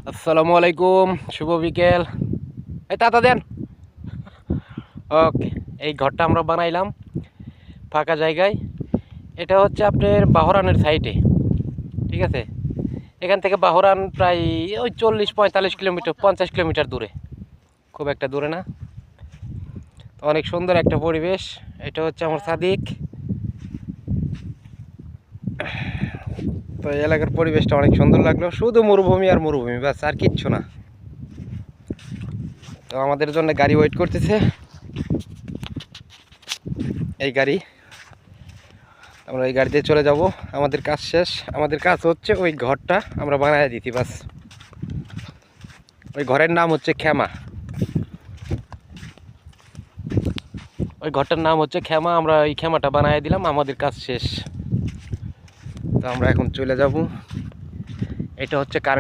আসসালামু আলাইকুম, শুভ বিকেল। এই তাতা দেন। ওকে, এই ঘরটা আমরা বানাইলাম ফাঁকা জায়গায়। এটা হচ্ছে আপনার বাহরানের সাইডে, ঠিক আছে। এখান থেকে বাহরান প্রায় ওই 40-45 কিলোমিটার, 50 কিলোমিটার দূরে, খুব একটা দূরে না। তো অনেক সুন্দর একটা পরিবেশ। এটা হচ্ছে আমার সাদিক। তো এই এলাকার পরিবেশটা অনেক সুন্দর লাগলো, শুধু মরুভূমি আর মরুভূমি, ব্যাস আর কিচ্ছু না। তো আমাদের জন্য গাড়ি ওয়েট করতেছে, এই গাড়ি। আমরা এই গাড়িতে চলে যাব, আমাদের কাজ শেষ। আমাদের কাজ হচ্ছে ওই ঘরটা আমরা বানায় দিতে, বাস। ওই ঘরের নাম হচ্ছে খেমা, ওই ঘরটার নাম হচ্ছে খেমা। আমরা ওই খেমাটা বানায় দিলাম, আমাদের কাজ শেষ। তো আমরা এখন চলে যাব। এটা হচ্ছে কারেন্ট